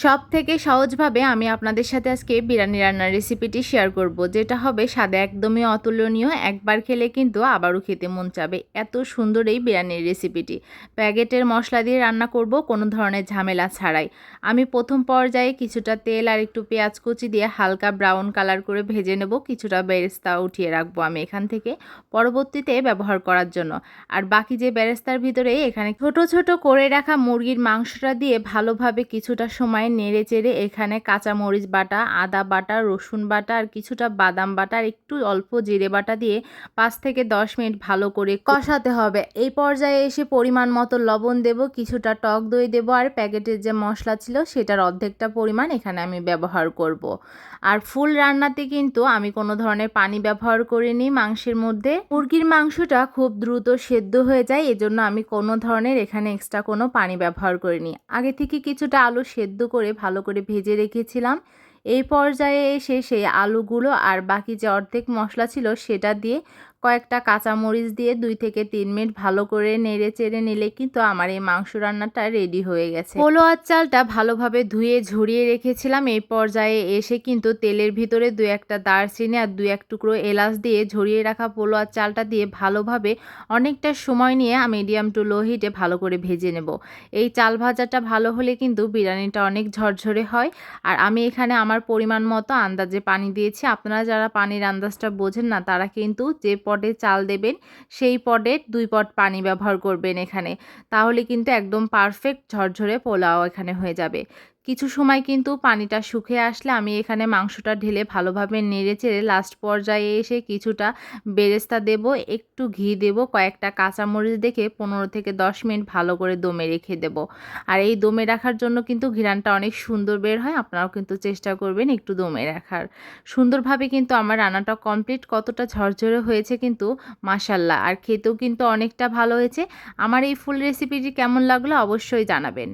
সবথেকে সহজভাবে আমি আপনাদের সাথে আজকে বিরিয়ানি রান্নার রেসিপিটি শেয়ার করব, যেটা হবে স্বাদে একদমই অতুলনীয়। একবার খেলে কিন্তু আবারও খেতে মন চাবে, এত সুন্দর এই বিরিয়ানির রেসিপিটি। প্যাকেটের মশলা দিয়ে রান্না করব, কোনো ধরনের ঝামেলা ছাড়াই। আমি প্রথম পর্যায়ে কিছুটা তেল আর একটু পেঁয়াজ কুচি দিয়ে হালকা ব্রাউন কালার করে ভেজে নেব। কিছুটা বেরেস্তা উঠিয়ে রাখবো আমি এখান থেকে পরবর্তীতে ব্যবহার করার জন্য। আর বাকি যে বেরেস্তার ভিতরে এখানে ছোট ছোট করে রাখা মুরগির মাংসটা দিয়ে ভালোভাবে কিছুটা সময় নেড়ে চেড়ে এখানে কাঁচামরিচ বাটা, আদা বাটা, রসুন বাটা আর কিছুটা বাদাম বাটা আর একটু অল্প জিরে বাটা দিয়ে 5 থেকে 10 মিনিট ভালো করে কষাতে হবে। এই পর্যায়ে এসে পরিমাণ মতো লবণ দেব, কিছুটা টক দই দেব আর প্যাকেটের যে মশলা ছিল সেটার অর্ধেকটা পরিমাণ এখানে আমি ব্যবহার করব। আর ফুল রান্নাতে কিন্তু আমি কোনো ধরনের পানি ব্যবহার করিনি মাংসের মধ্যে। মুরগির মাংসটা খুব দ্রুত সেদ্ধ হয়ে যায়, এজন্য আমি কোনো ধরনের এখানে এক্সট্রা কোনো পানি ব্যবহার করিনি। আগে থেকে কিছুটা আলু সেদ্ধ করে ভালো করে ভেজে রেখেছিলাম। এই পর্যায়ে এসে সেই আলুগুলো আর বাকি যে অর্ধেক মশলা ছিল সেটা দিয়ে কয়েকটা কাঁচামরিচ দিয়ে 2 থেকে 3 মিনিট ভালো করে নেড়ে চেড়ে নিলে কিন্তু আমার এই মাংস রান্নাটা রেডি হয়ে গেছে। পোলোয়ার চালটা ভালোভাবে ধুয়ে ঝরিয়ে রেখেছিলাম। এই পর্যায়ে এসে কিন্তু তেলের ভিতরে 2-1টা দারচিনি আর 2-1 টুকরো এলাচ দিয়ে ঝরিয়ে রাখা পোলোয়ার চালটা দিয়ে ভালোভাবে অনেকটা সময় নিয়ে মিডিয়াম টু লো হিটে ভালো করে ভেজে নেব। এই চাল ভাজাটা ভালো হলে কিন্তু বিরিয়ানিটা অনেক ঝরঝরে হয়। আর আমি এখানে আমার পরিমাণ মতো আন্দাজে পানি দিয়েছি। আপনারা যারা পানির আন্দাজটা বোঝেন না তারা কিন্তু যে পটে চাল দেবেন সেই পটে 2 পট পানি ব্যবহার করবেন এখানে। তাহলে কিন্তু একদম পারফেক্ট ঝরঝরে পোলাও এখানে হয়ে যাবে। কিছু সময় কিন্তু পানিটা শুকিয়ে আসলে আমি এখানে মাংসটা ঢেলে ভালোভাবে নেড়েচেড়ে লাস্ট পর্যায়ে এসে কিছুটা বেরেস্তা দেব, একটু ঘি দেব, কয়েকটা কাঁচামরিচ দেখে 15 থেকে 10 মিনিট ভালো করে দমে রেখে দেব। আর এই দমে রাখার জন্য কিন্তু ঘ্রাণটা অনেক সুন্দর বের হয়। আপনারাও কিন্তু চেষ্টা করবেন একটু দমে রাখার। সুন্দরভাবে কিন্তু আমার রান্নাটা কমপ্লিট। কতটা ঝরঝরে হয়েছে কিন্তু মাশাআল্লাহ, আর খেতেও কিন্তু অনেকটা ভালো হয়েছে। আমার এই ফুল রেসিপিটি কেমন লাগলো অবশ্যই জানাবেন।